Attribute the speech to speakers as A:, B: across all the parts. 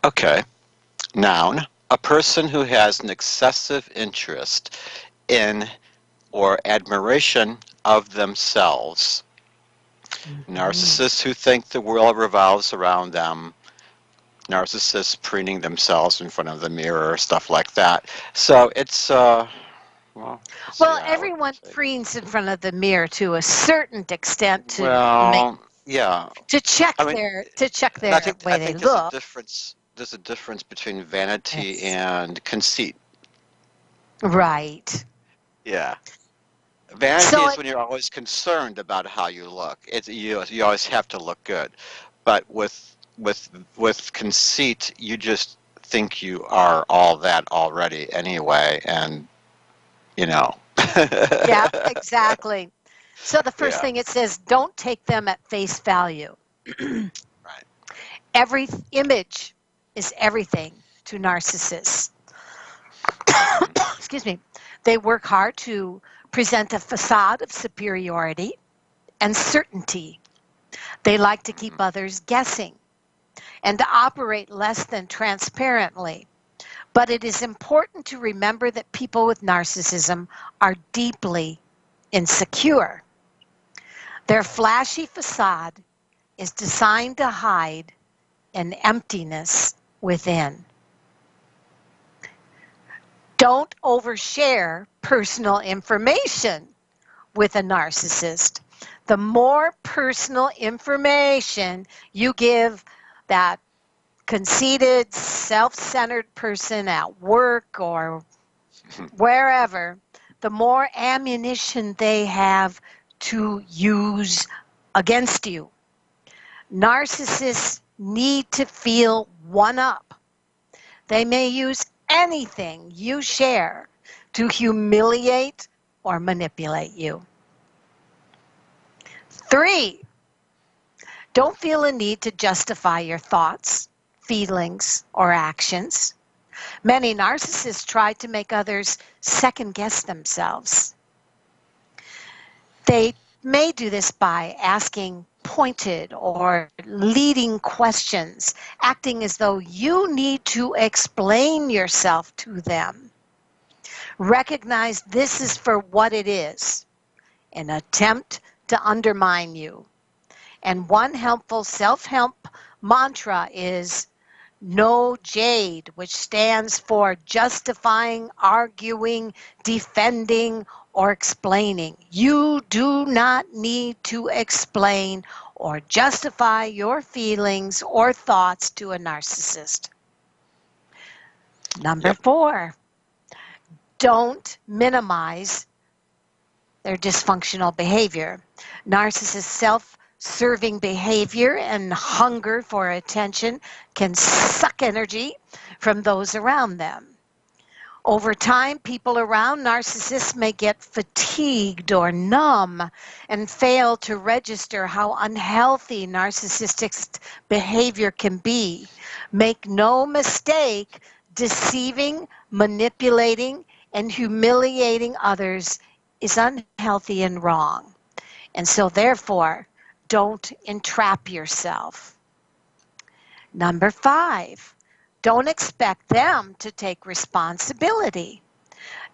A: Okay. Noun, a person who has an excessive interest in or admiration of themselves. Narcissists who think the world revolves around them. Narcissists preening themselves in front of the mirror, stuff like that. So it's, well, let's see
B: Well,
A: how I would
B: everyone
A: say.
B: preens in front of the mirror to a certain extent
A: Well, yeah. I mean,
B: to check
A: and I
B: their
A: think
B: way
A: I
B: they
A: think there's a
B: look.
A: difference. There's a difference between vanity
B: Yes.
A: and conceit.
B: Right.
A: Yeah. Vanity
B: So
A: is when you're always concerned about how you look. It's you always have to look good. But with conceit, you just think you are all that already anyway, and you know.
B: yeah, exactly. So the first
A: Yeah.
B: thing it says, don't take them at face value.
A: Right.
B: Every image is everything to narcissists.
A: Mhm.
B: Excuse me. They work hard to present a facade of superiority and certainty. They like to keep
A: Mhm.
B: others guessing and to operate less than transparently. But it is important to remember that people with narcissism are deeply insecure. Their flashy facade is designed to hide an emptiness within. Don't overshare personal information with a narcissist. The more personal information you give that conceited, self centered person at work or wherever, the more ammunition they have to use against you. Narcissists need to feel one up. They may use anything you share to humiliate or manipulate you. 3, don't feel a need to justify your thoughts, feelings, or actions. Many narcissists try to make others second guess themselves. They may do this by asking pointed or leading questions, acting as though you need to explain yourself to them. Recognize this is for what it is, an attempt to undermine you. And one helpful self-help mantra is no jade, which stands for justifying, arguing, defending, or explaining. You do not need to explain or justify your feelings or thoughts to a narcissist. Number
A: Yep.
B: 4, don't minimize their dysfunctional behavior. Narcissist self-serving behavior and hunger for attention can suck energy from those around them. Over time, people around narcissists may get fatigued or numb and fail to register how unhealthy narcissistic behavior can be. Make no mistake, deceiving, manipulating, and humiliating others is unhealthy and wrong. And so, therefore, don't entrap yourself. Number 5, don't expect them to take responsibility.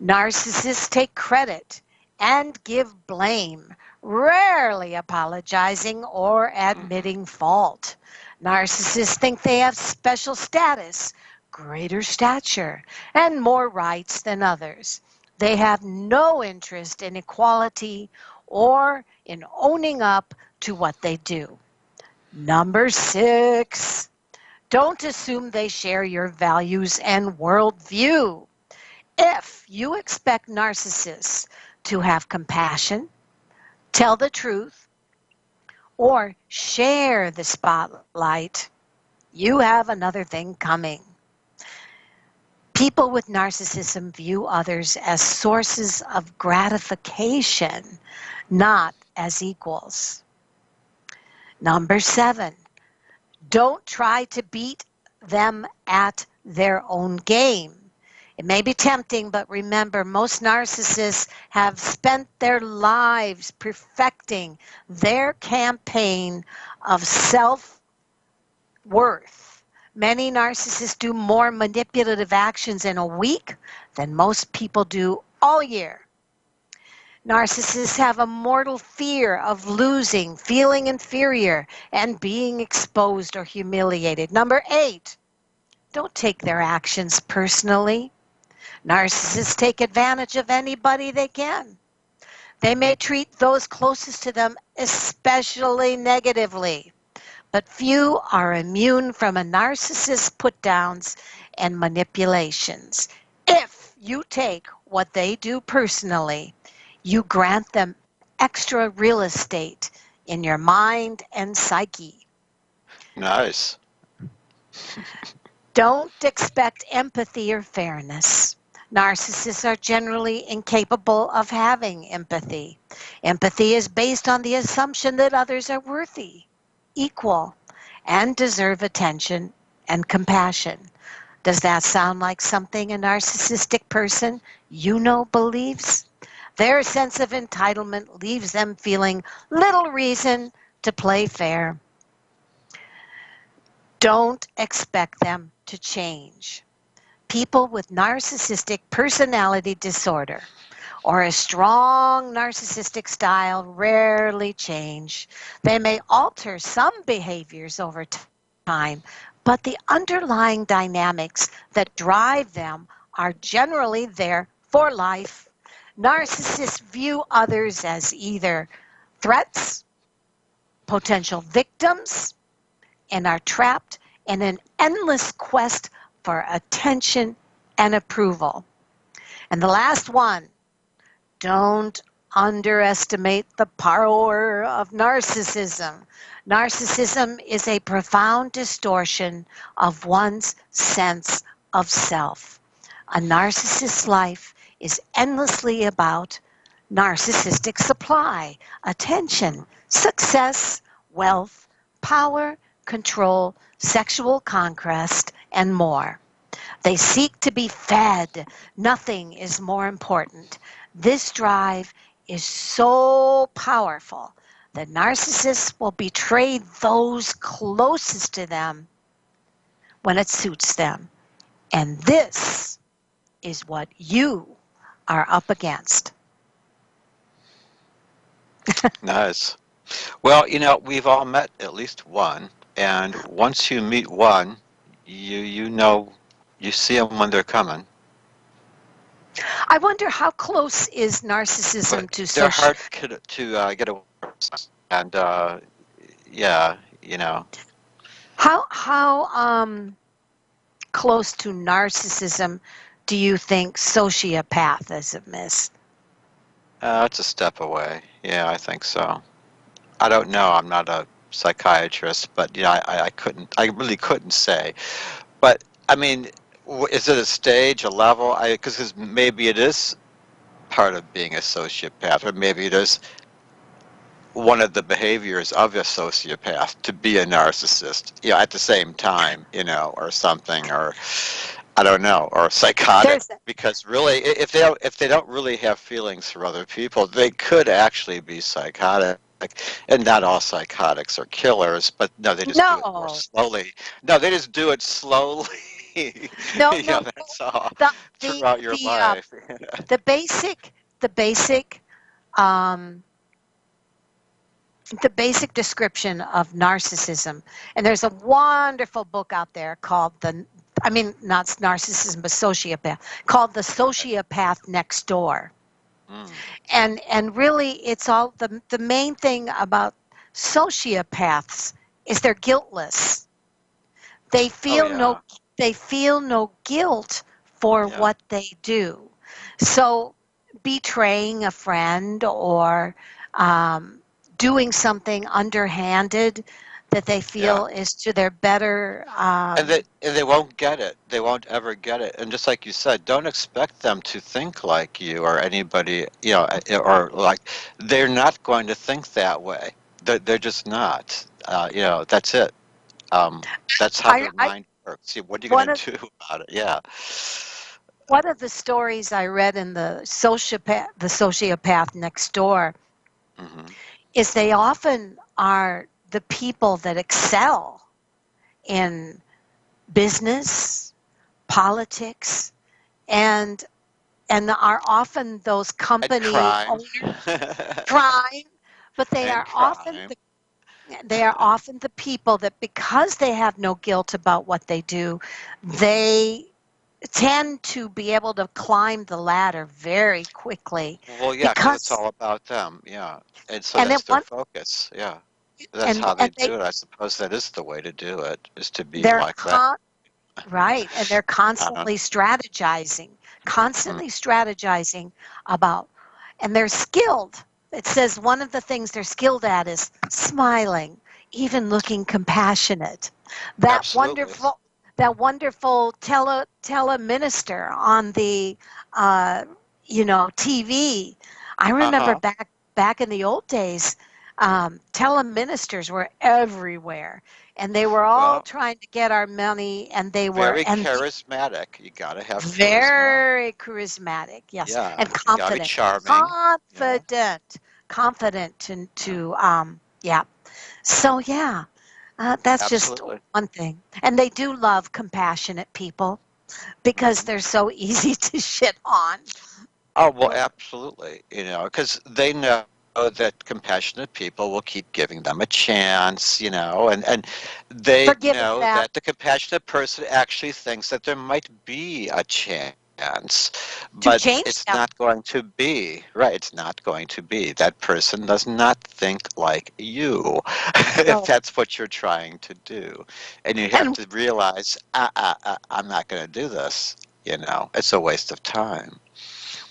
B: Narcissists take credit and give blame, rarely apologizing or
A: Mhm.
B: admitting fault. Narcissists think they have special status, greater stature, and more rights than others. They have no interest in equality or in owning up to what they do. Number 6, don't assume they share your values and worldview. If you expect narcissists to have compassion, tell the truth, or share the spotlight, you have another thing coming. People with narcissism view others as sources of gratification, not as equals. Number 7, don't try to beat them at their own game. It may be tempting, but remember, most narcissists have spent their lives perfecting their campaign of self worth Many narcissists do more manipulative actions in a week than most people do all year. Narcissists have a mortal fear of losing, feeling inferior, and being exposed or humiliated. Number 8, don't take their actions personally. Narcissists take advantage of anybody they can. They may treat those closest to them especially negatively, but few are immune from a narcissist's put-downs and manipulations. If you take what they do personally, you grant them extra real estate in your mind and psyche.
A: Nice.
B: Don't expect empathy or fairness. Narcissists are generally incapable of having empathy. Empathy is based on the assumption that others are worthy, equal, and deserve attention and compassion. Does that sound like something a narcissistic person you know believes? Their sense of entitlement leaves them feeling little reason to play fair. Don't expect them to change. People with narcissistic personality disorder or a strong narcissistic style rarely change. They may alter some behaviors over time, but the underlying dynamics that drive them are generally there for life. Narcissists view others as either threats, potential victims, and are trapped in an endless quest for attention and approval. And the last one, don't underestimate the power of narcissism. Narcissism is a profound distortion of one's sense of self. A narcissist's life is endlessly about narcissistic supply, attention, success, wealth, power, control, sexual conquest, and more. They seek to be fed. Nothing is more important. This drive is so powerful that narcissists will betray those closest to them when it suits them. And this is what you are up against.
A: Nice. Well, we've all met at least one, and once you meet one, you know, you see them when they're coming.
B: I wonder how close is narcissism
A: But
B: to
A: they're
B: social.
A: hard to get away from, and yeah,
B: How close to narcissism do you think sociopathism is?
A: it's a step away. Yeah, I think so. I don't know. I'm not a psychiatrist, but I really couldn't say. But I mean, is it a stage, a level? Because maybe it is part of being a sociopath, or maybe it is one of the behaviors of a sociopath to be a narcissist, at the same time, or something, or I don't know, or psychotic.
B: There's
A: Because really, if they don't really have feelings for other people, they could actually be psychotic. And not all psychotics are killers, but no, they just do it more
B: no,
A: slowly. No, they just do it slowly.
B: no, no.
A: That's all
B: The the
A: throughout your
B: the
A: life.
B: the basic um, the basic description of narcissism, and there's a wonderful book out there called not narcissism, but sociopath, called The Sociopath Next Door.
A: Mm,
B: And really it's all the main thing about sociopaths is they're guiltless. They
A: oh
B: feel no
A: yeah,
B: they feel no guilt for
A: yeah,
B: what they do. So betraying a friend or doing something underhanded that they
A: yeah.
B: feel is to their better.
A: And they won't get it. They won't ever get it. And just like you said, don't expect them to think like you or anybody, or like they're not going to think that way. They're just not. That's it. That's how their
B: I
A: mind works. See, what are you
B: one
A: going
B: of
A: to do about it? Yeah.
B: one of the stories I read in the sociopath next door
A: Hmm.
B: is they often are the people that excel in business, politics, and are often those
A: And
B: company
A: crime.
B: owners, crime, but
A: And crime.
B: they are often the people that, because they have no guilt about what they do, they tend to be able to climb the ladder very quickly
A: Well, yeah, because it's
B: because
A: all about them. Yeah. And so
B: and then
A: that's their
B: one
A: focus. Yeah. That's how they
B: and they
A: do it. I suppose that is the way to do it, is to be
B: they're
A: like that.
B: right, and they're
A: Uh, mm,
B: constantly strategizing about, and they're skilled. It says one of the things they're skilled at is smiling, even looking compassionate. That
A: absolutely.
B: wonderful, that wonderful teleminister on the, uh, TV. I remember
A: Uh-huh.
B: back in the old days, teleministers were everywhere, and they were all
A: Well,
B: trying to get our money, and they were
A: very
B: and
A: charismatic. You got to have charisma.
B: very charismatic, yes,
A: Yeah.
B: and
A: You got to be
B: confident,
A: charming. Yeah.
B: confident, confident, and
A: Yeah.
B: yeah. So yeah, that's just
A: Absolutely.
B: one thing, and they do love compassionate people because
A: Hmm.
B: they're so easy to shit on.
A: Oh, well, absolutely. Because they know that compassionate people will keep giving them a chance, and they
B: Forgiving
A: know
B: them
A: that the compassionate person actually thinks that there might be a chance,
B: to
A: but
B: change
A: it's
B: them.
A: not going to be, right? It's not going to be. That person does not think like you, if
B: No,
A: that's what you're trying to do. And you have
B: and
A: to realize, I'm not going to do this. It's a waste of time.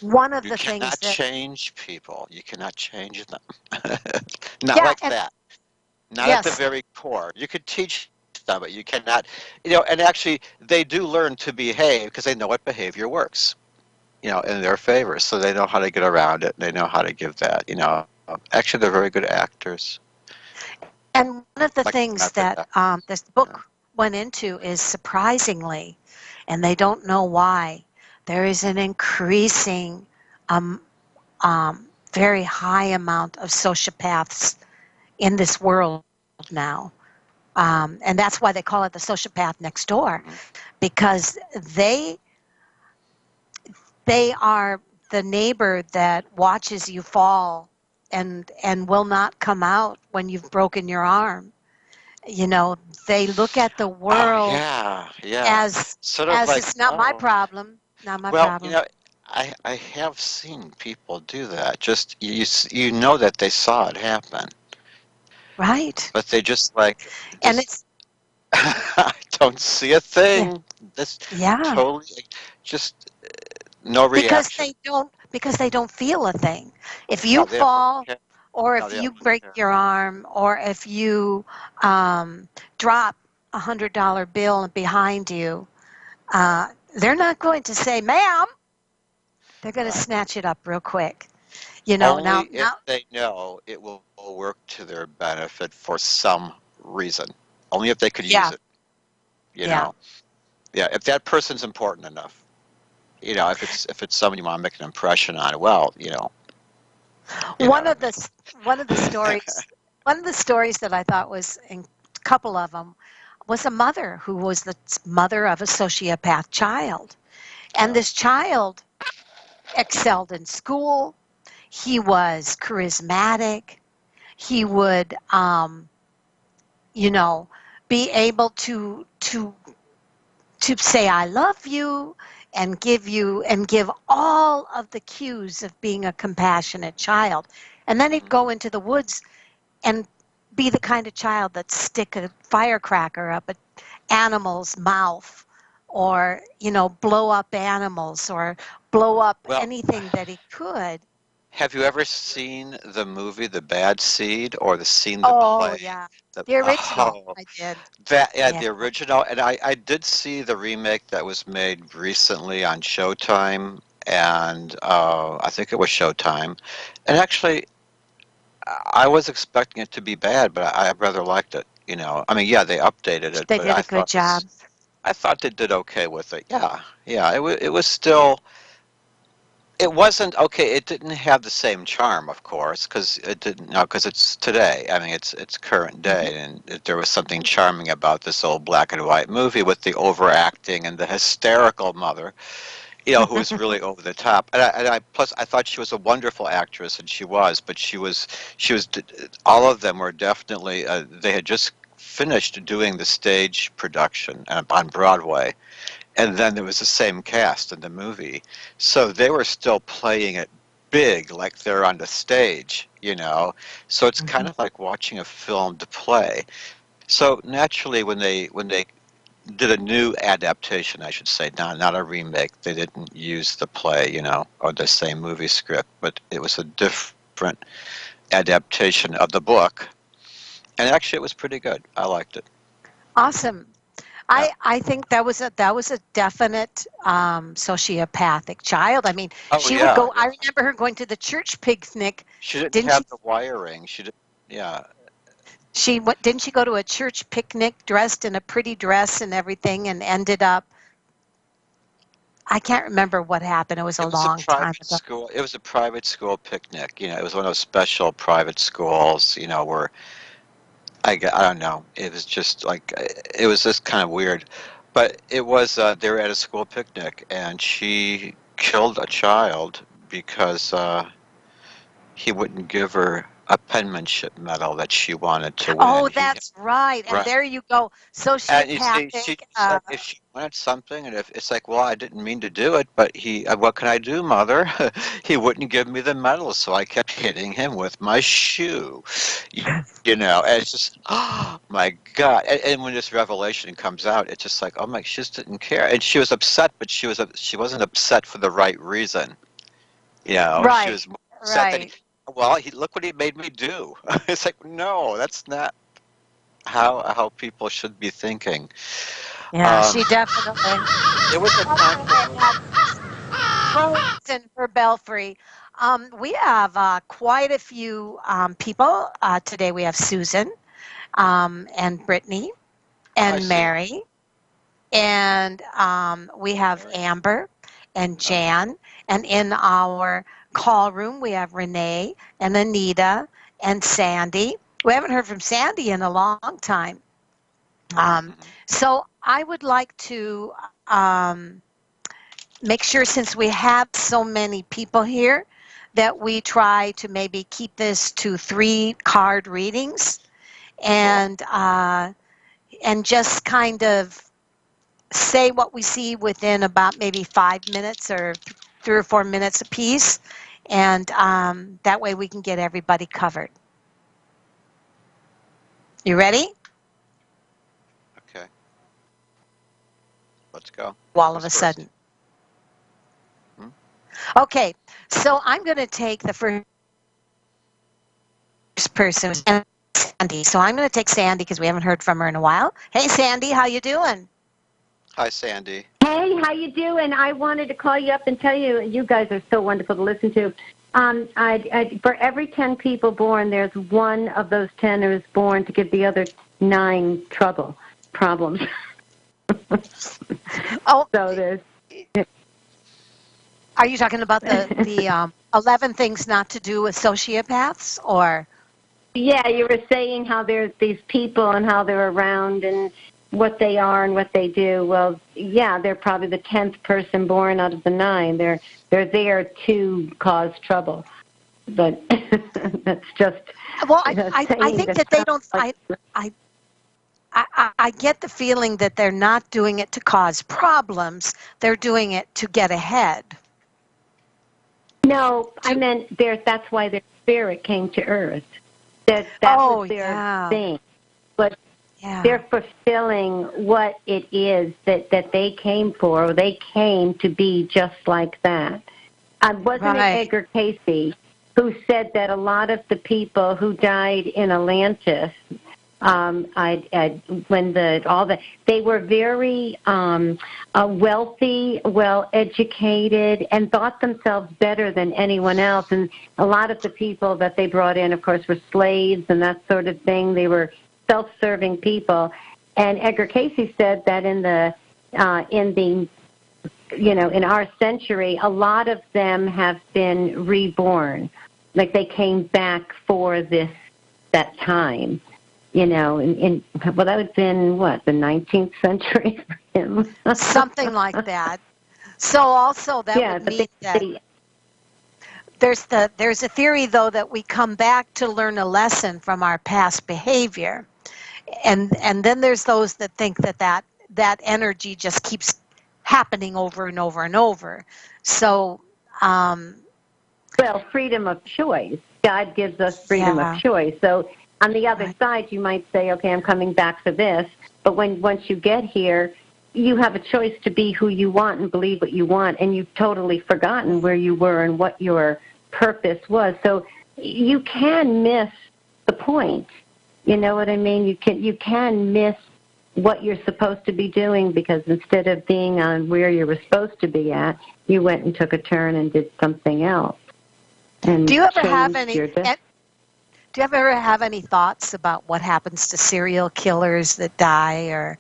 B: one of
A: You
B: the things
A: cannot
B: that
A: change people. You cannot change them. Not
B: yeah,
A: like
B: and
A: that. Not at the
B: yes,
A: very core. You could teach them, but you cannot. And actually, they do learn to behave because they know what behavior works, in their favor. So they know how to get around it. And they know how to give that. Actually, they're very good actors,
B: and one of the
A: like
B: things
A: method
B: that
A: actors.
B: this
A: Yeah.
B: book went into is, surprisingly, and they don't know why, there is an increasing, um, very high amount of sociopaths in this world now. And that's why they call it the sociopath next door,
A: Mhm.
B: because they they are the neighbor that watches you fall and will not come out when you've broken your arm. You know, they look at the
A: Oh
B: world
A: yeah, yeah.
B: as
A: Sort of like,
B: it's not my
A: oh,
B: problem, not my
A: well,
B: problem.
A: I have seen people do that. Just you know that they saw it happen,
B: Right.
A: but they just like
B: And
A: just
B: it's
A: I don't see a
B: yeah,
A: thing. This
B: yeah,
A: totally just no reaction.
B: because they don't feel a thing. If
A: No,
B: you
A: they don't
B: fall,
A: care.
B: or
A: No,
B: if
A: they
B: you
A: don't
B: break
A: care.
B: your arm, or if you drop $100 bill behind you, they're not going to say, "Ma'am." They're going to
A: Right.
B: snatch it up real quick. You know,
A: Only
B: now
A: if they know it will work to their benefit for some reason. Only if they could use
B: yeah,
A: it. You
B: yeah.
A: know. Yeah. If that person's important enough. If it's someone you want to make an impression on. Well, you know
B: One
A: what I
B: of
A: mean.
B: the one of the stories one of the stories that I thought was, in a couple of them, was a mother who was the mother of a sociopath child. And
A: Yeah.
B: this child excelled in school. He was charismatic. He would, you know, be able to say I love you, and give all of the cues of being a compassionate child. And then he'd
A: Mhm.
B: go into the woods and be the kind of child that stick a firecracker up an animal's mouth, or blow up animals, or blow up
A: Well,
B: anything that he could.
A: have you ever seen the movie The Bad Seed or the
B: Oh
A: play?
B: yeah,
A: The,
B: the original
A: oh,
B: I did.
A: that yeah,
B: Yeah.
A: the original, and I did see the remake that was made recently on Showtime, and I think it was Showtime, and actually I was expecting it to be bad, but I rather liked it. I mean, yeah, they updated it,
B: They
A: but
B: did a good job.
A: I thought they did okay with it. Yeah, yeah, it was still. It wasn't okay. It didn't have the same charm, of course, because it didn't. No, because it's today. I mean, it's current day, and there was something charming about this old black and white movie with the overacting and the hysterical mother, who was really over the top. And I plus I thought she was a wonderful actress, and she was. But she was. All of them were definitely. They had just finished doing the stage production on Broadway, and then there was the same cast in the movie, so they were still playing it big, like they're on the stage. So it's kind of like watching a filmed play. So naturally, when they did a new adaptation, I should say, not a remake, they didn't use the play, or the same movie script, but it was a different adaptation of the book, and actually it was pretty good. I liked it.
B: Awesome.
A: Yeah.
B: I think that was a definite sociopathic child. I mean,
A: Oh
B: she would
A: yeah,
B: go. I remember her going to the church picnic.
A: she didn't
B: Didn't she?
A: have the wiring. She did. Yeah.
B: Didn't she go to a church picnic dressed in a pretty dress and everything, and ended up? I can't remember what happened. It was a
A: It was a
B: long time
A: private
B: ago.
A: school. It was a private school picnic. It was one of those special private schools. Where I don't know. It was just like it was just kind of weird, but it was. They were at a school picnic, and she killed a child because he wouldn't give her a penmanship medal that she wanted to
B: Oh,
A: win.
B: that's right. And
A: Right.
B: there you go,
A: And you see, she
B: sociopathic.
A: just like if she wanted something, and if it's like, well, I didn't mean to do it, but what can I do, mother? He wouldn't give me the medal, so I kept hitting him with my shoe. And it's just, oh my God! And when this revelation comes out, it's just like, oh my, she just didn't care, and she was upset, but she wasn't upset for the right reason. She
B: Right,
A: was more upset that
B: right.
A: well, look what he made me do. It's like, no, that's not how people should be thinking.
B: Yeah,
A: Um,
B: she definitely
A: it was a time for me.
B: had drones in her belfry. We have quite a few people today. We have Susan and Brittany
A: Hi,
B: and
A: Sue.
B: Mary, and we have
A: Mary.
B: Amber and
A: Uh-huh.
B: Jan. And in our call room, we have Renee and Anita and Sandy. We haven't heard from Sandy in a long time. Um,
A: Mhm.
B: so I would like to um, make sure, since we have so many people here, that we try to maybe keep this to 3 card readings,
A: Sure.
B: and just kind of say what we see within about maybe 5 minutes or 3 or 4 minutes apiece, and that way we can get everybody covered. You ready?
A: Okay. Let's go.
B: All of
A: Who's
B: a
A: first?
B: sudden.
A: Hmm?
B: Okay, so I'm going to take the first person, Sandy. So I'm going to take Sandy because we haven't heard from her in a while. Hey, Sandy, how you doing?
A: Hi, Sandy.
C: Hey, how you doing? I wanted to call you up and tell you, you guys are so wonderful to listen to. For every 10 people born, there's one of those 10 who is born to give the other 9 problems.
B: Oh,
C: So there's.
B: are you talking about the 11 things not to do with sociopaths, or?
C: Yeah, you were saying how there's these people and how they're around and what they are and what they do. Well, yeah, they're probably the 10th person born out of the 9. They're there to cause trouble, but that's just
B: Well, I
C: saying
B: think
C: that
B: that they
C: sounds
B: don't.
C: like.
B: I get the feeling that they're not doing it to cause problems. They're doing it to get ahead.
C: No, I meant that's why their spirit came to Earth. That
B: Oh,
C: was their
B: yeah,
C: thing. But
B: yeah.
C: they're fulfilling what it is that they came for. They came to be just like that. Wasn't it
B: Right.
C: Edgar Casey who said that a lot of the people who died in Atlantis, they were very wealthy, well educated, and thought themselves better than anyone else. And a lot of the people that they brought in, of course, were slaves and that sort of thing. They were self-serving people. And Edgar Casey said that in the in our century, a lot of them have been reborn. Like they came back for that time. Well, that would have been, what, the 19th century for him?
B: Something like that. So also that would mean that there's a theory, though, that we come back to learn a lesson from our past behavior. And then there's those that think that energy just keeps happening over and over and over. So,
C: well, freedom of choice. God gives us freedom of choice. So on the other side, you might say, okay, I'm coming back for this. But once you get here, you have a choice to be who you want and believe what you want, and you've totally forgotten where you were and what your purpose was. So you can miss the point. You know what I mean? You can miss what you're supposed to be doing, because instead of being on where you were supposed to be at, you went and took a turn and did something else. And
B: do you ever have any thoughts about what happens to serial killers that die, or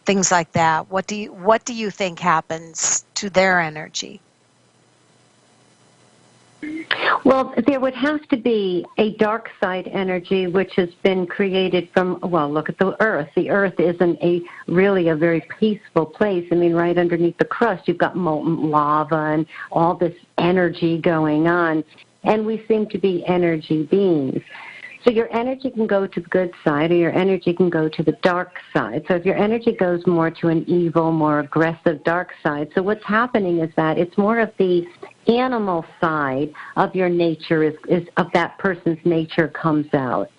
B: things like that? What do you think happens to their energy?
C: Well, there would have to be a dark side energy which has been created from, well, look at the Earth. The Earth isn't really a very peaceful place. I mean, right underneath the crust, you've got molten lava and all this energy going on, and we seem to be energy beings. So your energy can go to the good side, or your energy can go to the dark side. So if your energy goes more to an evil, more aggressive dark side, so what's happening is that it's more of the animal side of your nature, is of that person's nature comes out.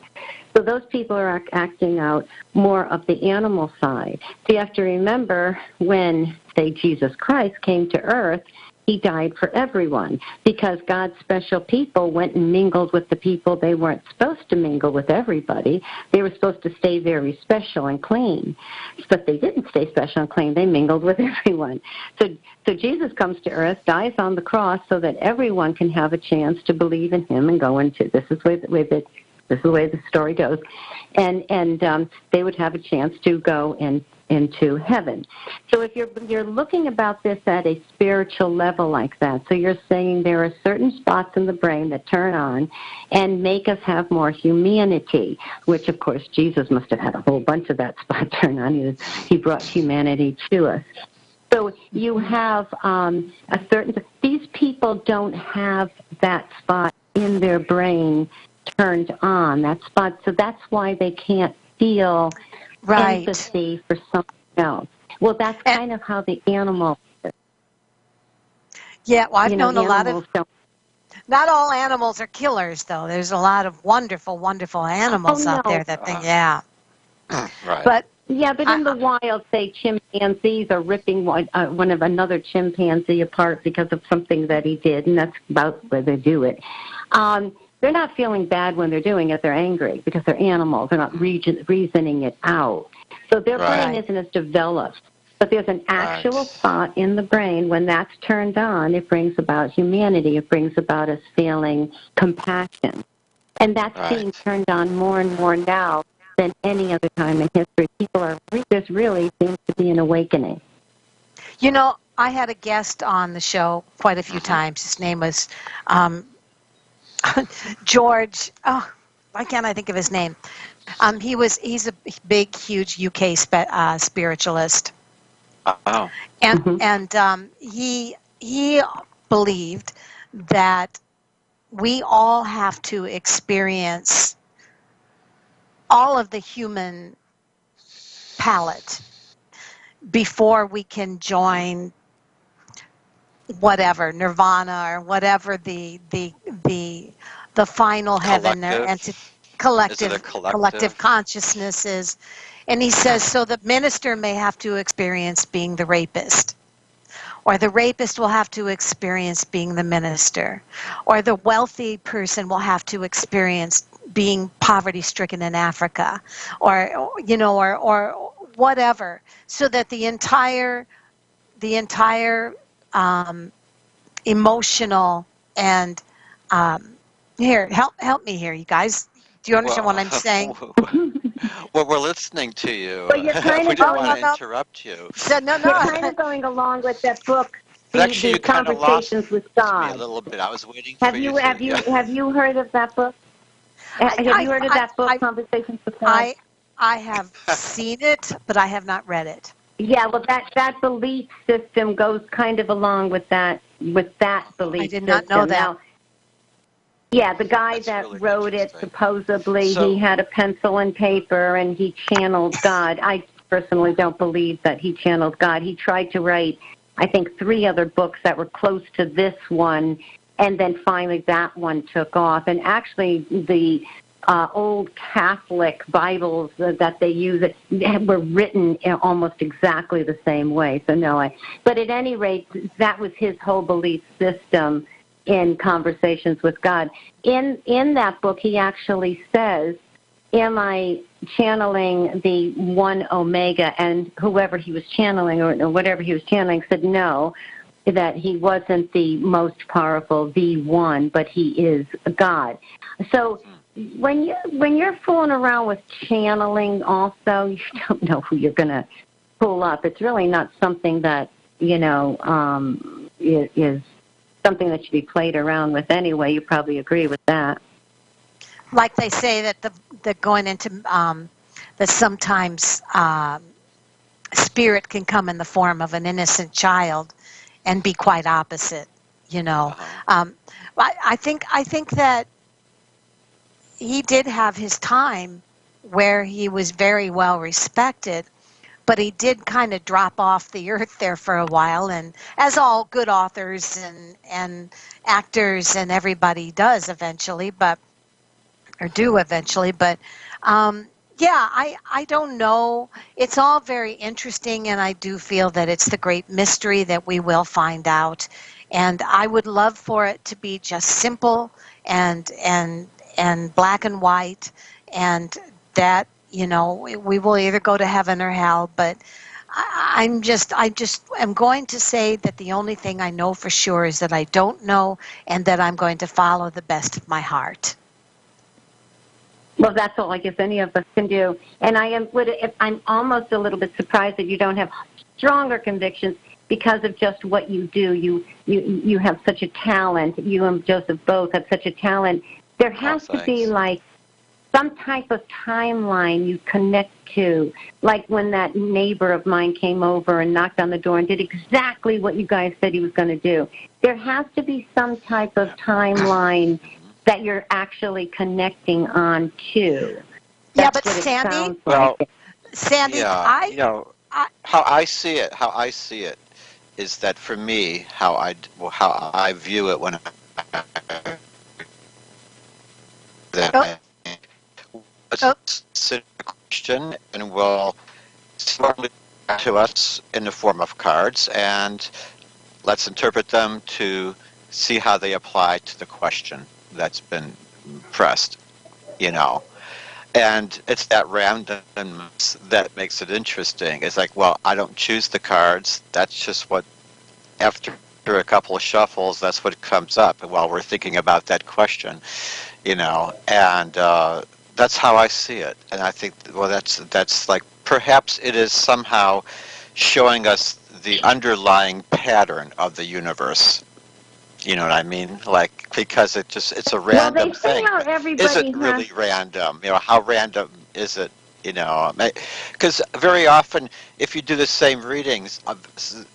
C: So those people are acting out more of the animal side. So you have to remember, when, say, Jesus Christ came to earth, he died for everyone, because God's special people went and mingled with the people they weren't supposed to mingle with everybody. They were supposed to stay very special and clean, but they didn't stay special and clean. They mingled with everyone. So Jesus comes to earth, dies on the cross, so that everyone can have a chance to believe in him and go into, this is the way the story goes, and they would have a chance to go into heaven. So if you're looking about this at a spiritual level like that, so you're saying there are certain spots in the brain that turn on and make us have more humanity, which of course Jesus must have had a whole bunch of that spot turn on. He brought humanity to us. So you have these people don't have that spot in their brain turned on, that spot, so that's why they can't feel empathy for something else. Well, that's kind of how the animal is.
B: Yeah, well, I've known a lot of... Not all animals are killers, though. There's a lot of wonderful, wonderful animals out there that think,
A: Right.
C: But in the wild, say, chimpanzees are ripping one of another chimpanzee apart because of something that he did, and that's about where they do it. They're not feeling bad when they're doing it. They're angry because they're animals. They're not reasoning it out. So their brain isn't as developed. But there's an actual spot in the brain, when that's turned on, it brings about humanity. It brings about us feeling compassion. And that's being turned on more and more now than any other time in history. There's really seems to be an awakening.
B: I had a guest on the show quite a few times. His name was... George, why can't I think of his name? He's a big, huge UK spiritualist.
A: Oh.
B: And he believed that we all have to experience all of the human palette before we can join whatever, nirvana or whatever the final heaven and collective consciousness is. And he says, so the minister may have to experience being the rapist, or the rapist will have to experience being the minister, or the wealthy person will have to experience being poverty-stricken in Africa, or whatever, so that the entire emotional and here, help me here, you guys. Do you understand what I'm saying?
A: Well, we're listening to you.
C: But you're kind
A: We
C: of
A: didn't
C: going.
A: want to interrupt you.
B: So, no.
C: You're kind of going along with that book,
A: But actually,
C: the
A: you kind of lost
C: Conversations with
A: me a
C: God.
A: little bit. I was waiting for you to.
C: Have you heard of that book? Have you heard of that book, Conversations with God?
B: I have seen it, but I have not read it.
C: Yeah, well, that belief system goes kind of along with that belief system.
B: I did not know that.
C: Now, yeah, the guy
A: That's
C: that
A: really
C: wrote it,
A: interesting.
C: supposedly
A: So-
C: he had a pencil and paper and he channeled God. I personally don't believe that he channeled God. He tried to write, I think, 3 other books that were close to this one, and then finally that one took off. And actually, the old Catholic Bibles that they use were written in almost exactly the same way. So no, but at any rate, that was his whole belief system in Conversations with God. In that book, he actually says, am I channeling the one Omega? And whoever he was channeling or whatever he was channeling said no, that he wasn't the most powerful, the one, but he is God. So when you're fooling around with channeling also, you don't know who you're going to pull up. It's really not something that, is something that should be played around with anyway. You probably agree with that.
B: Like they say that the going into that sometimes spirit can come in the form of an innocent child and be quite opposite. I think that he did have his time where he was very well respected, but he did kind of drop off the earth there for a while, and as all good authors and actors and everybody does eventually, but I don't know. It's all very interesting, and I do feel that it's the great mystery that we will find out. And I would love for it to be just simple and black and white, and that we will either go to heaven or hell. But I just am going to say that the only thing I know for sure is that I don't know, and that I'm going to follow the best of my heart.
C: Well, that's all I guess any of us can do. And I'm almost a little bit surprised that you don't have stronger convictions because of just what you do. You have such a talent. You and Joseph both have such a talent. There has to be like some type of timeline you connect to, like when that neighbor of mine came over and knocked on the door and did exactly what you guys said he was going to do. There has to be some type of timeline that you're actually connecting on to.
B: Yeah, but Sandy, Sandy,
A: how I see it is that for me, how I view it when sit a question and will respond to us in the form of cards, and let's interpret them to see how they apply to the question that's been pressed, and it's that randomness that makes it interesting. It's like, well, I don't choose the cards. That's just what, after a couple of shuffles, that's what comes up while we're thinking about that question, and that's how I see it. And I think, well, that's like, perhaps it is somehow showing us the underlying pattern of the universe. You know what I mean? Like, because it's a random thing. Is it really random? How random is it? Because very often, if you do the same readings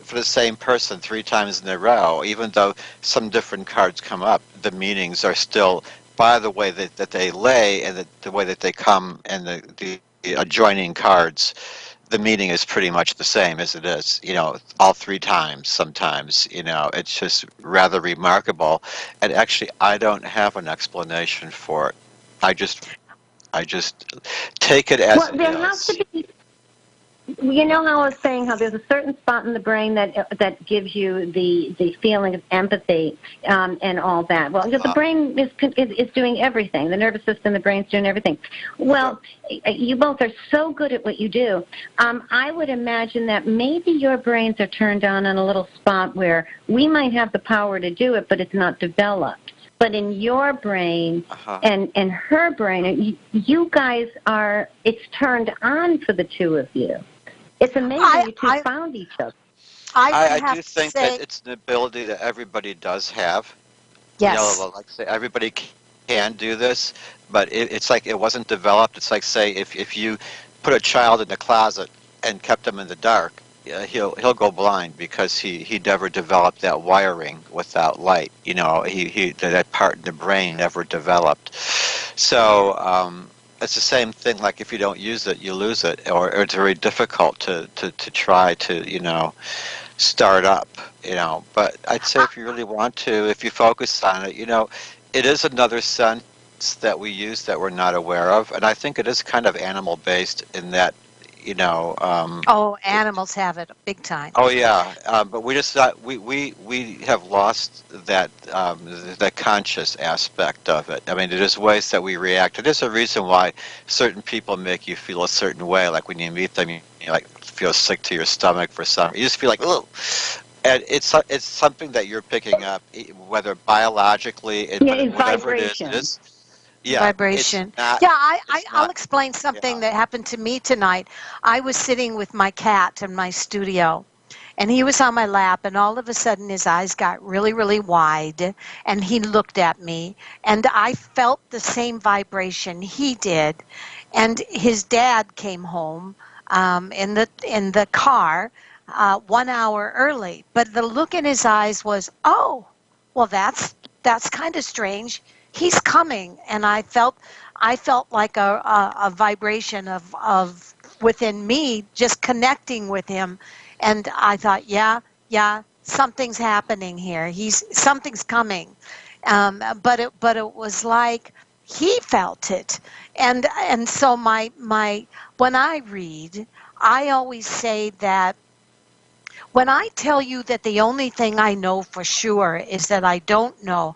A: for the same person 3 times in a row, even though some different cards come up, the meanings are still, by the way that they lay and the way that they come and the adjoining cards, the meaning is pretty much the same as it is, all 3 times sometimes. It's just rather remarkable. And actually, I don't have an explanation for it. I just take it as it is.
C: Has to be. You know how I was saying how there's a certain spot in the brain that gives you the feeling of empathy and all that. Well, the brain is doing everything. The nervous system, the brain's doing everything. Well, you both are so good at what you do. I would imagine that maybe your brains are turned on a little spot where we might have the power to do it, but it's not developed. But in your brain and her brain, you guys are, it's turned on for the two of you. It's amazing you two found each other.
A: I do think that it's an ability that everybody does have.
B: Yes.
A: You know, like say everybody can do this, but it's like it wasn't developed. It's like, say, if you put a child in the closet and kept him in the dark, he'll go blind because he never developed that wiring without light. You know, that part in the brain never developed. So it's the same thing. Like if you don't use it, you lose it, or it's very difficult to try to start up. But I'd say if you really want to, if you focus on it, it is another sense that we use that we're not aware of, and I think it is kind of animal based in that.
B: Animals have it big time.
A: Oh yeah, but we just we have lost that the conscious aspect of it. I mean, there's ways that we react. There's a reason why certain people make you feel a certain way. Like when you meet them, you like feel sick to your stomach for some. You just feel like, ugh. And it's something that you're picking up, whether biologically, whatever it is. Yeah,
B: vibration. I'll explain something that happened to me tonight. I was sitting with my cat in my studio, and he was on my lap, and all of a sudden his eyes got really, really wide, and he looked at me, and I felt the same vibration he did. And his dad came home in the car 1 hour early, but the look in his eyes was, oh, well, that's kind of strange. He's coming, and I felt like a vibration of within me just connecting with him, and I thought, yeah, something's happening here. Something's coming, but it was like he felt it, and so my when I read, I always say that when I tell you that the only thing I know for sure is that I don't know.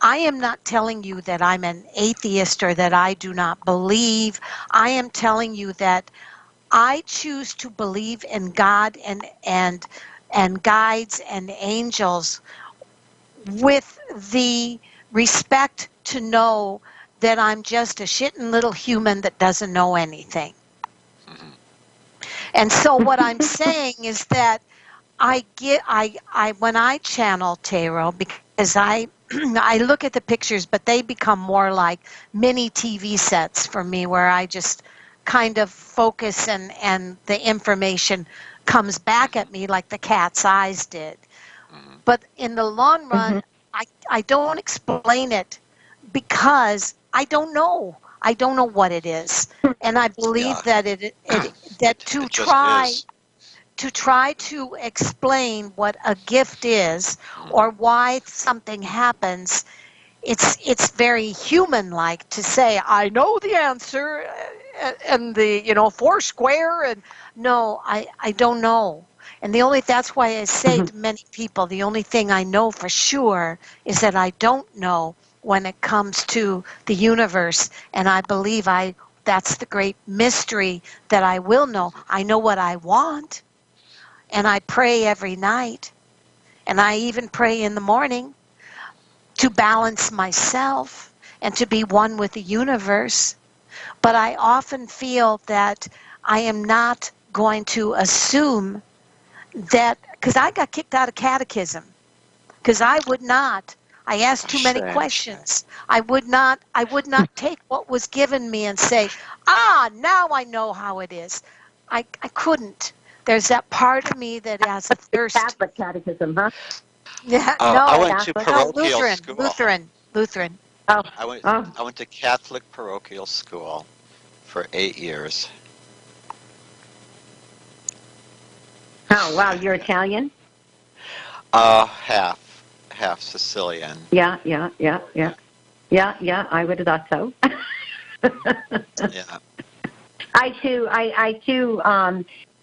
B: I am not telling you that I'm an atheist or that I do not believe. I am telling you that I choose to believe in God and guides and angels with the respect to know that I'm just a shitting little human that doesn't know anything. And so what I'm saying is that when I channel tarot, because I look at the pictures, but they become more like mini TV sets for me, where I just kind of focus and the information comes back at me like the cat's eyes did. But in the long run, I don't explain it because I don't know. I don't know what it is, and I believe that to try to explain what a gift is or why something happens, it's very human-like to say, I know the answer and the, four square, and no, I don't know. And that's why I say to many people, the only thing I know for sure is that I don't know when it comes to the universe, and I believe that's the great mystery that I will know. I know what I want. And I pray every night, and I even pray in the morning to balance myself and to be one with the universe. But I often feel that I am not going to assume that, because I got kicked out of catechism, because I asked too many questions. I would not take what was given me and say, now I know how it is. I couldn't. There's that part of me that has a thirst.
C: Catholic catechism, huh?
B: Yeah,
A: I went to parochial school.
B: Lutheran.
C: Oh.
A: I went to Catholic parochial school for 8 years.
C: Oh, wow, you're Italian?
A: Half Sicilian.
C: Yeah, I would have thought so.
A: Yeah.
C: I too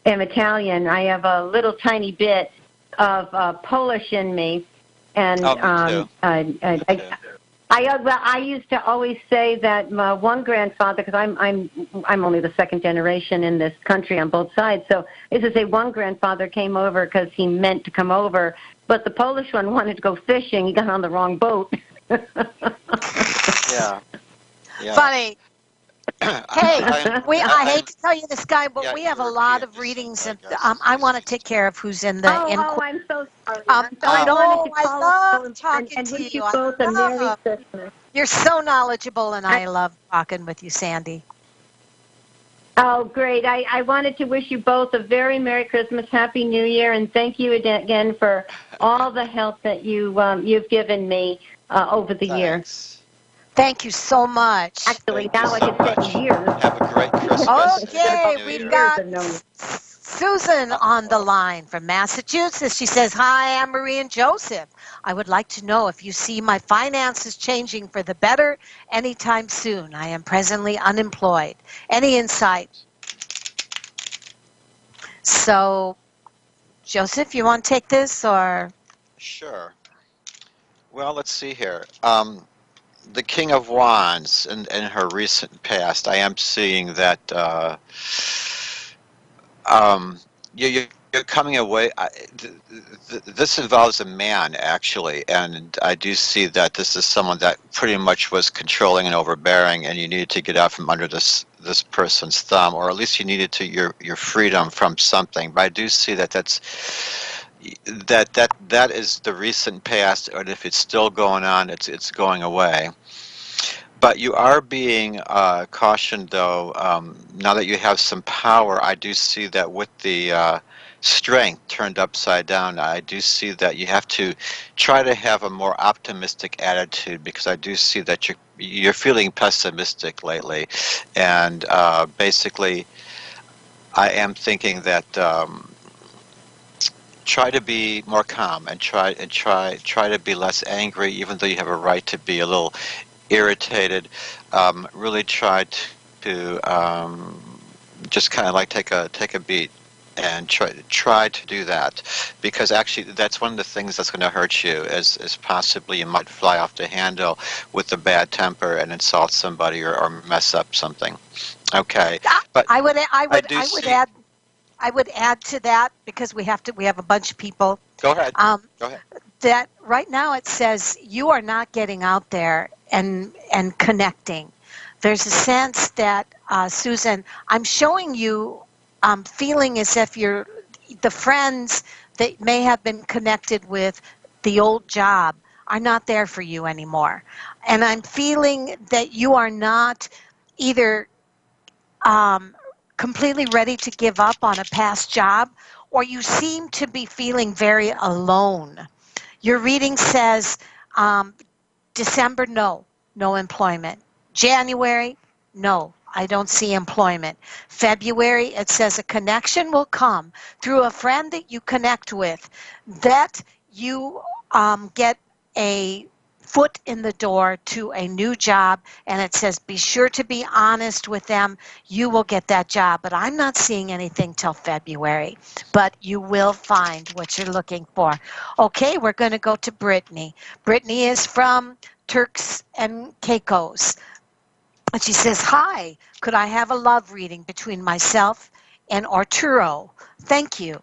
C: am Italian. I have a little tiny bit of Polish in me, and
A: me too.
C: I used to always say that my one grandfather, because I'm only the second generation in this country on both sides, so I used to say one grandfather came over because he meant to come over, but the Polish one wanted to go fishing. He got on the wrong boat.
A: Yeah. Yeah.
B: Funny. Hey, I hate
A: I'm
B: to tell you this guy, but
A: yeah,
B: we have a lot
A: European
B: of
A: descent,
B: readings,
A: I
B: and
A: guess.
B: I want to take care of who's in the in.
C: I'm so sorry. I
A: Oh,
C: wanted to
B: No, I
C: call
B: love
C: and,
B: talking
C: and
B: to
C: wish
B: you.
C: you
B: I
C: both a Merry
B: love.
C: Christmas.
B: You're so knowledgeable, and I love talking with you, Sandy.
C: Oh, great. I wanted to wish you both a very Merry Christmas, Happy New Year, and thank you again for all the help that you've given me over the year.
A: thanks.
B: Thank you so much.
C: Actually,
A: Thank you
C: now I
A: so
C: could say
A: much.
C: years.
A: Have a great Christmas and a
C: It's been
A: great
B: Okay,
C: about
A: New
C: 3
B: we've
A: Year.
C: years
B: got
C: I've known you.
B: Susan on the
A: Uh-oh.
B: line from Massachusetts. She says, "Hi, Anne-Marie and Joseph. I would like to know if you see my finances changing for the better anytime soon. I am presently unemployed. Any insight?" So, Joseph, you want to take this or?
A: Sure. Well, let's see here. The King of Wands in her recent past, I am seeing that um, you're coming away. This involves a man, actually, and I do see that this is someone that pretty much was controlling and overbearing, and you needed to get out from under this person's thumb, or at least you needed to your freedom from something. But I do see that that is the recent past, and if it's still going on, it's going away. But you are being cautioned, though. Now that you have some power, I do see that with the strength turned upside down, I do see that you have to try to have a more optimistic attitude, because I do see that you're feeling pessimistic lately, and basically, I am thinking that. Try to be more calm and try to be less angry, even though you have a right to be a little irritated. Really try to just kind of like take a beat and try to do that, because actually that's one of the things that's going to hurt you, is possibly you might fly off the handle with a bad temper and insult somebody, or mess up something. Okay, but
B: I would I
A: I
B: would
A: do
B: I would
A: see.
B: add I would add to that because we have a bunch of people.
A: Go ahead.
B: Um,
A: Go ahead.
B: that right now it says you are not getting out there and connecting. There's a sense that Susan, I'm showing you, feeling as if you're the friends that may have been connected with the old job are not there for you anymore, and I'm feeling that you are not either um, completely ready to give up on a past job, or you seem to be feeling very alone. Your reading says um, December, no employment. January, no, I don't see employment. February, it says a connection will come through a friend that you connect with, that you get a foot in the door to a new job, and it says be sure to be honest with them. You will get that job, but I'm not seeing anything till February, but you will find what you're looking for. Okay, we're going to go to Brittany. Brittany is from Turks and Caicos. And she says, "Hi, could I have a love reading between myself and Arturo? Thank you."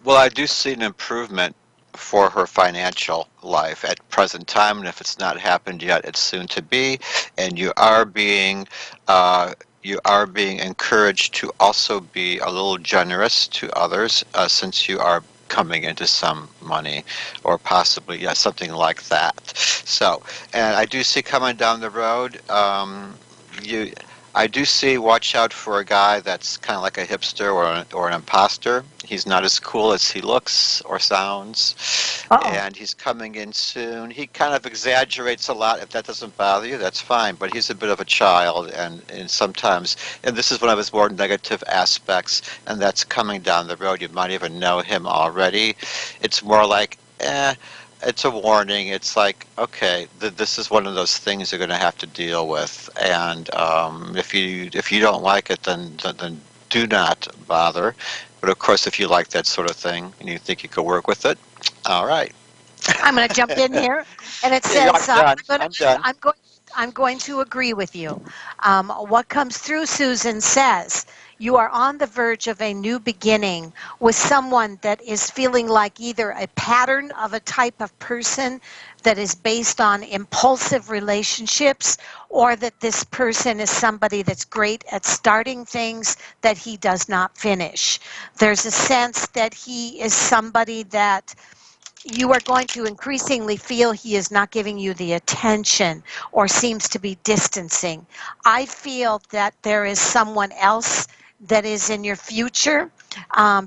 A: Well, I do see an improvement for her financial life at present time, and if it's not happened yet, it's soon to be. And you are being encouraged to also be a little generous to others, since you are coming into some money, or possibly, yeah, something like that. So, and I do see coming down the road, you. I do see, watch out for a guy that's kind of like a hipster, or an imposter. He's not as cool as he looks or sounds,
B: Uh-oh.
A: and he's coming in soon. He kind of exaggerates a lot. If that doesn't bother you, that's fine, but he's a bit of a child, and sometimes, and this is one of his more negative aspects, and that's coming down the road. You might even know him already. It's more like, it's a warning. It's like, okay, this is one of those things you're going to have to deal with, and if you don't like it, then do not bother. But of course, if you like that sort of thing and you think you could work with it, all right.
B: I'm going to jump in here, and it
A: Yeah,
B: says,
A: I'm done.
B: I'm,
A: I'm done.
B: I'm going to agree with you. What comes through, Susan, says You are on the verge of a new beginning with someone that is feeling like either a pattern of a type of person that is based on impulsive relationships, or that this person is somebody that's great at starting things that he does not finish. There's a sense that he is somebody that you are going to increasingly feel he is not giving you the attention or seems to be distancing. I feel that there is someone else that is in your future,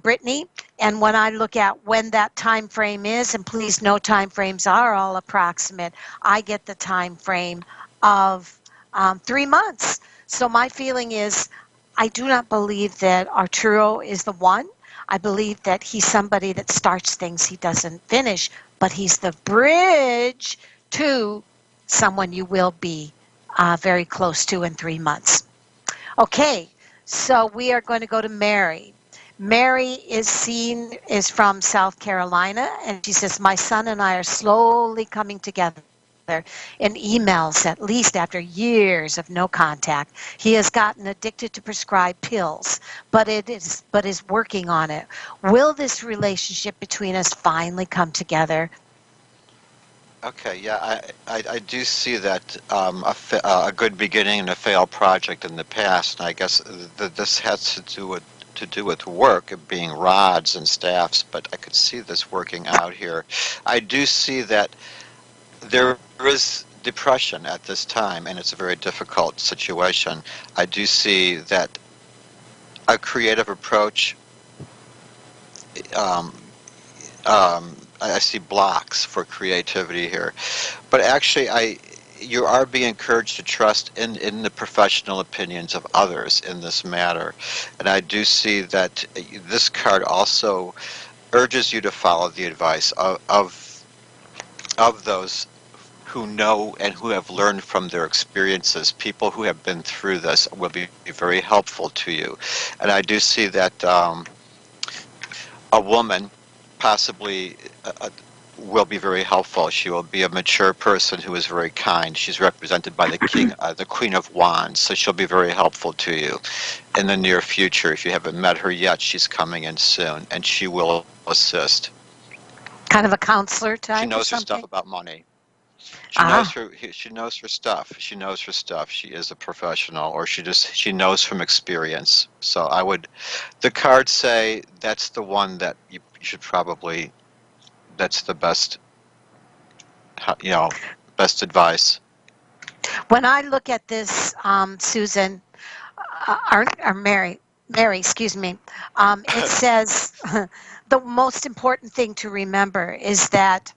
B: Brittany, and when I look at when that time frame is, and please know time frames are all approximate, I get the time frame of 3 months. So my feeling is I do not believe that Arturo is the one. I believe that he's somebody that starts things he doesn't finish, but he's the bridge to someone you will be very close to in 3 months. Okay, so we are going to go to Mary. Mary is from South Carolina, and she says, my son and I are slowly coming together in emails, at least after years of no contact. He has gotten addicted to prescribed pills, but is working on it. Will this relationship between us finally come together?
A: Okay, yeah, I do see that a good beginning and a failed project in the past, and I guess that this has to do with work, it being rods and staffs, but I could see this working out here. I do see that there is depression at this time, and it's a very difficult situation. I do see that a creative approach, um, I see blocks for creativity here. But actually, you are being encouraged to trust in the professional opinions of others in this matter. And I do see that this card also urges you to follow the advice of those who know and who have learned from their experiences. People who have been through this will be very helpful to you. And I do see that a woman possibly will be very helpful. She will be a mature person who is very kind. She's represented by the the Queen of Wands, so she'll be very helpful to you in the near future. If you haven't met her yet, she's coming in soon, and she will assist.
B: Kind of a counselor type.
A: She knows
B: or
A: her stuff
B: something?
A: about money.
B: Ah.
A: She knows her stuff. She knows her stuff. She is a professional, or she knows from experience. So the cards say that's the one that you should probably, that's the best, best advice.
B: When I look at this, Susan, or Mary, excuse me, it says the most important thing to remember is that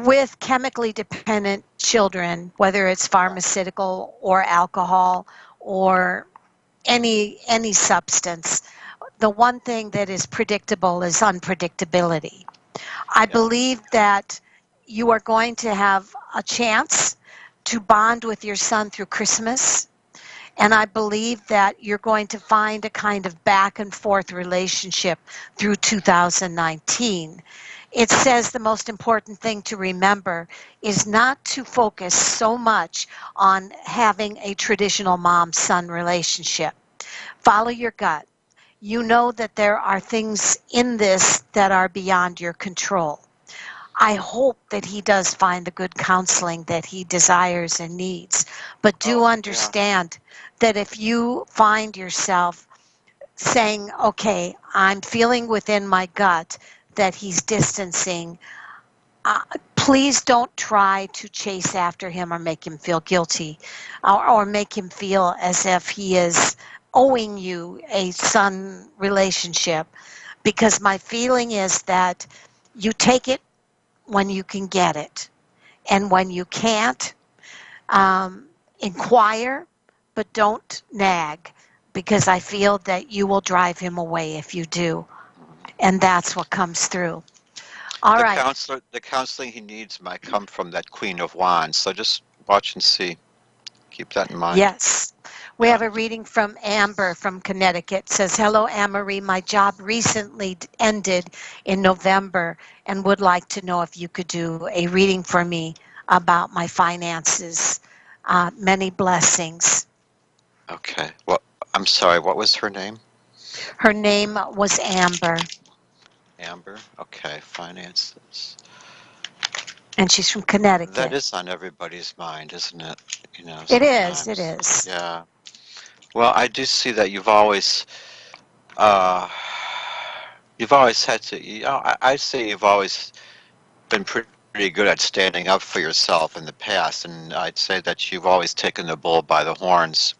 B: with chemically dependent children, whether it's pharmaceutical or alcohol or any substance, the one thing that is predictable is unpredictability. I believe that you are going to have a chance to bond with your son through Christmas. And I believe that you're going to find a kind of back and forth relationship through 2019. It says the most important thing to remember is not to focus so much on having a traditional mom-son relationship. Follow your gut. You know that there are things in this that are beyond your control. I hope that he does find the good counseling that he desires and needs. But do understand that if you find yourself saying, okay, I'm feeling within my gut that he's distancing, please don't try to chase after him or make him feel guilty or make him feel as if he is owing you a son relationship, because my feeling is that you take it when you can get it, and when you can't, inquire, but don't nag, because I feel that you will drive him away if you do, and that's what comes through. All right.
A: The counseling he needs might come from that Queen of Wands. So just watch and see. Keep that in mind.
B: Yes. We have a reading from Amber from Connecticut. It says, hello, Anne-Marie. My job recently ended in November and would like to know if you could do a reading for me about my finances. Many blessings.
A: Okay. Well, I'm sorry, what was her name?
B: Her name was Amber,
A: Amber? Okay, finances.
B: and she's from
A: That
B: Connecticut.
A: is on everybody's mind, isn't it?
B: It is. It
A: Sometimes.
B: is.
A: Yeah. Well, I do see that uh, you've always had to, I say you've always been pretty good at standing up for yourself in the past, and I'd say that you've always taken the bull by the horns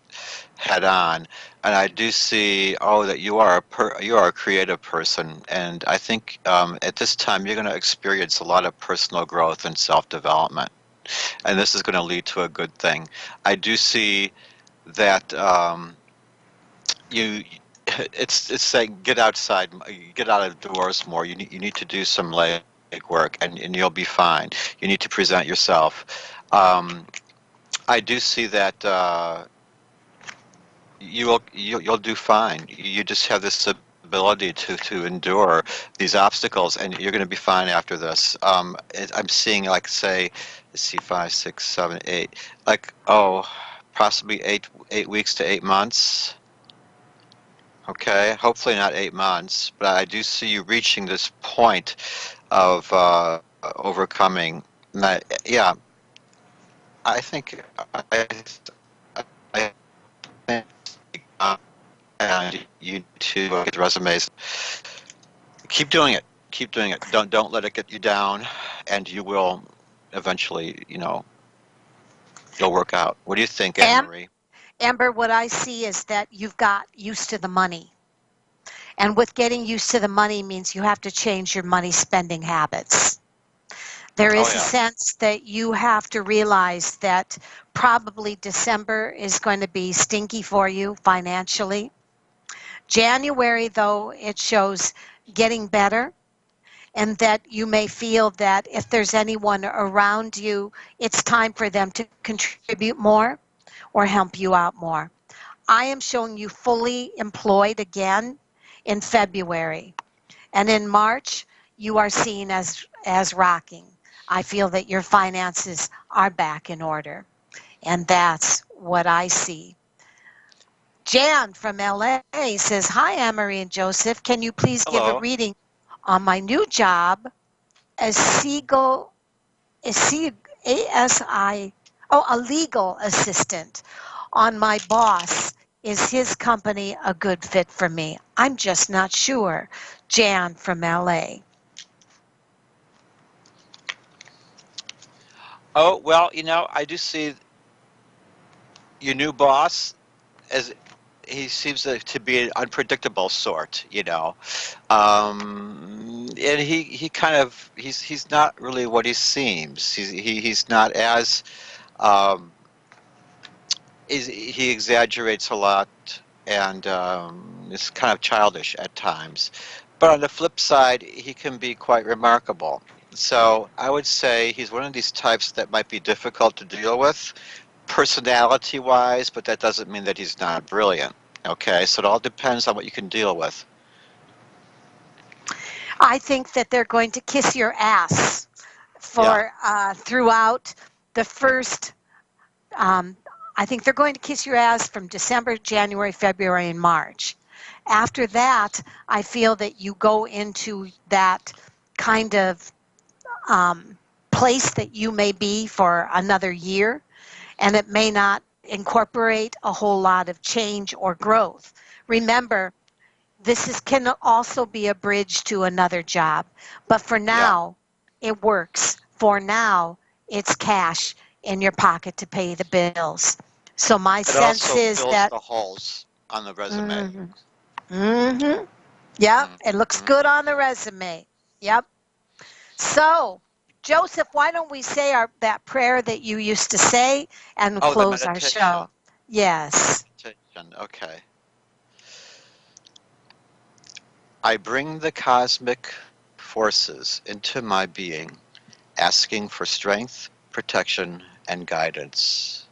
A: head on. And I do see, that you are a creative person, and I think at this time you're going to experience a lot of personal growth and self-development, and this is going to lead to a good thing. I do see that you it's like get outside, get out of doors more. You need to do some leg work, and you'll be fine. You need to present yourself. I do see that you'll do fine. You just have this ability to endure these obstacles, and you're going to be fine after this. I'm seeing, like, say, let's see, 5, 6, 7, 8, like, possibly 8 weeks to 8 months. Okay, hopefully not 8 months, but I do see you reaching this point of overcoming. Yeah, I think I think and you to get resumes. Keep doing it. Keep doing it. Don't let it get you down, and you will eventually. You'll work out. What do you think, Anne
B: Am-
A: Marie?
B: Amber, what I see is that you've got used to the money. And with getting used to the money means you have to change your money spending habits. There
A: Oh
B: is a
A: yeah.
B: sense that you have to realize that probably December is going to be stinky for you financially. January, though, it shows getting better, and that you may feel that if there's anyone around you, it's time for them to contribute more or help you out more. I am showing you fully employed again in February. And in March, you are seen as rocking. I feel that your finances are back in order. And that's what I see. Jan from LA says, Hi, Anne-Marie and Joseph. Can you please give a
A: Hello.
B: reading on my new job as Siegel, ASI, a legal assistant on my boss? Is his company a good fit for me? I'm just not sure. Jan from LA.
A: Oh well, I do see your new boss as he seems to be an unpredictable sort, and he kind of he's not really what he seems. He's not as um, he exaggerates a lot, and is kind of childish at times. But on the flip side, he can be quite remarkable. So I would say he's one of these types that might be difficult to deal with, personality-wise, but that doesn't mean that he's not brilliant. Okay, so it all depends on what you can deal with.
B: I think that they're going to kiss your ass
A: Yeah,
B: for throughout the first. Um, I think they're going to kiss your ass from December, January, February, and March. After that, I feel that you go into that kind of place that you may be for another year, and it may not incorporate a whole lot of change or growth. Remember, can also be a bridge to another job, but for
A: yeah.
B: now, it works. For now, it's cash in your pocket to pay the bills. So my
A: It
B: sense
A: also
B: is
A: fills
B: that,
A: the holes on the resume.
B: mm-hmm, mm-hmm, yep, it looks
A: Mhm.
B: good on the resume. Yep. So, Joseph, why don't we say that prayer that you used to say and
A: Oh, the
B: close our
A: meditation.
B: show? Yes.
A: Meditation. Okay. I bring the cosmic forces into my being, asking for strength, protection, and guidance.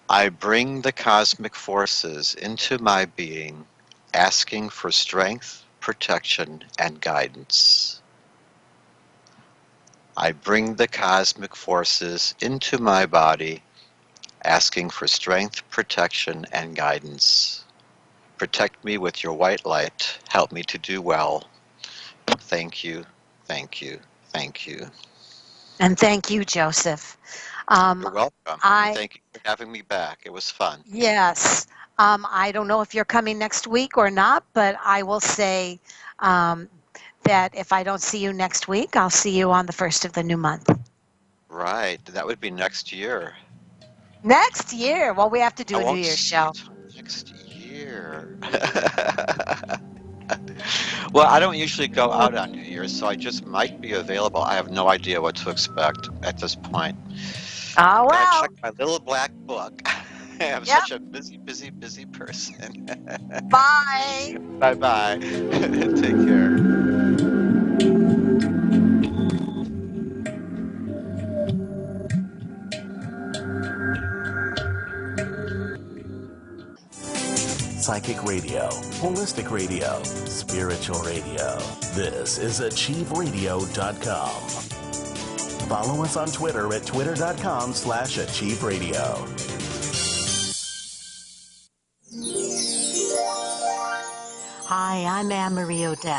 A: I bring the cosmic forces into my being, asking for strength, protection, and guidance. I bring the cosmic forces into my body, asking for strength, protection, and guidance. Protect me with your white light. Help me to do well. Thank you, thank you, thank you.
B: And thank you, Joseph.
A: You're welcome. And
B: I
A: thank you for having me back. It was fun.
B: Yes. I don't know if you're coming next week or not, but I will say that if I don't see you next week, I'll see you on the first of the new month.
A: Right. That would be next year.
B: Next year. Well, we have to do
A: I
B: a New
A: won't
B: Year's
A: see you
B: show.
A: till next year. Well, I don't usually go out on New Year's, so I just might be available. I have no idea what to expect at this point.
B: Oh,
A: Gotta
B: well.
A: check my little black book. I'm
B: Yep.
A: such a busy, busy, busy person.
B: Bye.
A: Bye-bye. Take care.
D: Psychic radio, holistic radio, spiritual radio. This is achieveradio.com. Follow us on Twitter at twitter.com/achieveradio.
B: Hi, I'm Anne Marie O'Dell.